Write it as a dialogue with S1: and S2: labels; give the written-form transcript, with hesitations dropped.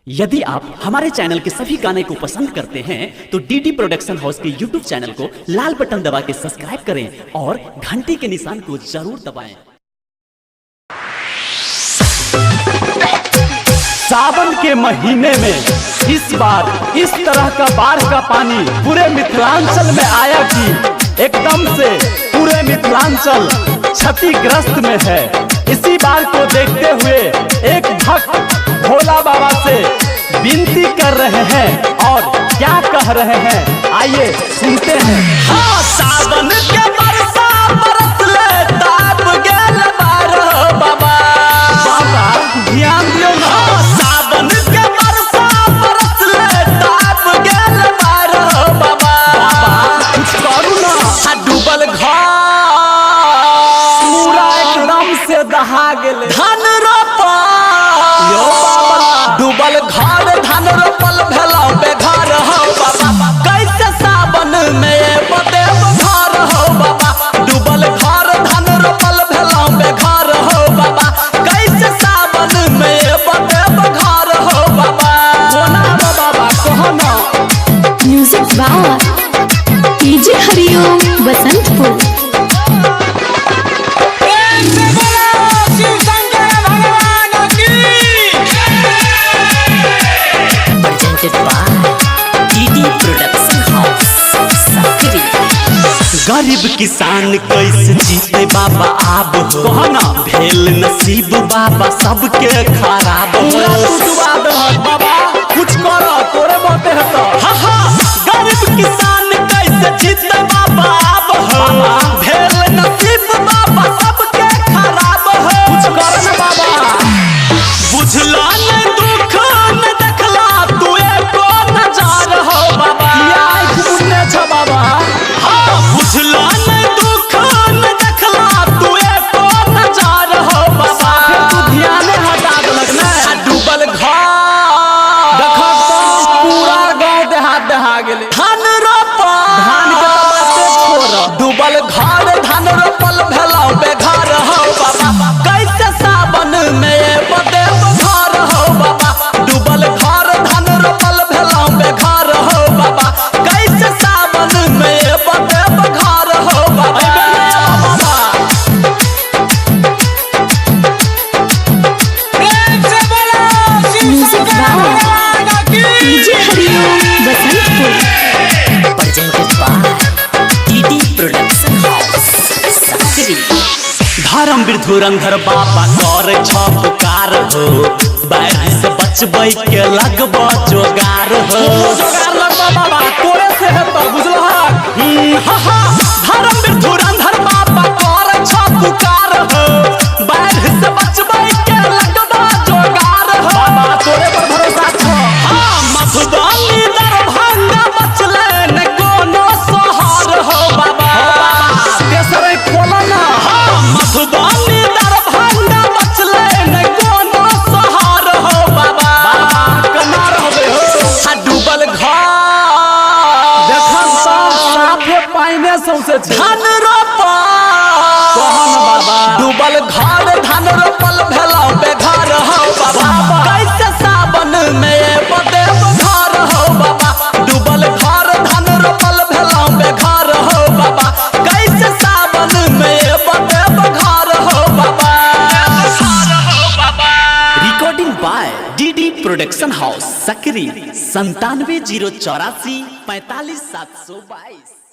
S1: यदि आप हमारे चैनल के सभी गाने को पसंद करते हैं तो डीडी प्रोडक्शन हाउस के यूट्यूब चैनल को लाल बटन दबा के सब्सक्राइब करें और घंटी के निशान को जरूर दबाएं। सावन के महीने में इस बार इस तरह का बाढ़ का पानी पूरे मिथिलांचल में आया कि एकदम से पूरे मिथिलांचल क्षतिग्रस्त में है। इसी बात को देखते हुए एक भक्त भोला बाबा से विनती कर रहे हैं और क्या कह रहे हैं, आइए सुनते हैं।
S2: हाँ, सावन के बरसा बरस ले ताप गेल बारो बाबा।
S1: बाबा ध्यान दियो ना।
S2: हाँ, सावन के बरसा बरस ले ताप गेल बारो बाबा।
S1: कुछ करू ना।
S2: डूबल घर
S1: पूरा एकदम से दहा गेले।
S2: धान रोपा डूबल घर धान रोपल भेला बेघर हो बाबा। कैसे सावन में बदेव घर हो बाबा। डूबल घर धान रोपल भेला बेघर हो बाबा। कैसे सावन में बदेव घर हो बाबा।
S1: कोना बाबा कहो ना।
S3: Music bar DJ Hariom Basantpur.
S2: गरीब किसान कैसे जीते बाबा आब हो।
S1: कहना
S2: भेल नसीब बाबा सबके खराब हो।
S1: बाबा कुछ करो तोरे बाते है तो।
S2: गरीब किसान कैसे जीते बाबा आब हो। भेल नसीब बाबा सबके खराब हो।
S1: कुछ करो ना बाबा।
S2: बुझला न दुख न देखला तू एको नजार हो बाबा।
S1: बाबा
S2: बुझला न दुख न देखला तू एको नजार हो बाबा।
S1: तू ध्यान हटा देलक ना।
S2: डूबल घर
S1: देखो तो पूरा गांव देहात दहा गेले।
S2: धान रोपा
S1: धान के तो बाते छोड़।
S2: डूबल घर धान रोपल भेला बेघर हो बाबा। कैसे सावन में बदेव घर हो बाबा। डूबल घर धान रोपल भेला बेघर हो बाबा। कैसे सावन में बदेव घर हो बाबा।
S3: Music bar DJ Hariom Basantpur.
S2: Presented by DD production house Sakri. Dharmveer Dhurandhar बाबा कर छ पुकार हो। बाढ़ से बचबै के लगब जोगार हो।
S1: जोगार लगबा बाबा तोरे से है तो बुझलहा।
S2: धर्मवीर धुरंधर बाबा कर छ पुकार हो। बाढ़ से बचबै के लगब जोगार हो।
S1: बाबा तोरे पर भरोसा छ।
S2: मधुबनी दरभंगा बचले न कोनो शहर हो बाबा।
S1: तेसरे खोला ना।
S2: मधुबनी दरभंगा बचले न कोनो शहर हो बाबा।
S1: कना रहबे हो।
S2: डूबल घर
S1: देखा साफे पाइने सौसे छै।
S2: धान रोपा
S1: कहन बाबा
S2: डूबल घर धान रोपल भेला बेघर हो बाबा। कैसे सावन में बदेव घर हो बाबा। डूबल घर धान रोपल भेला बेघर हो बाबा। कैसे सावन में बदेव घर हो बाबा।
S1: Recording by DD production house Sakri 97 084 45 722।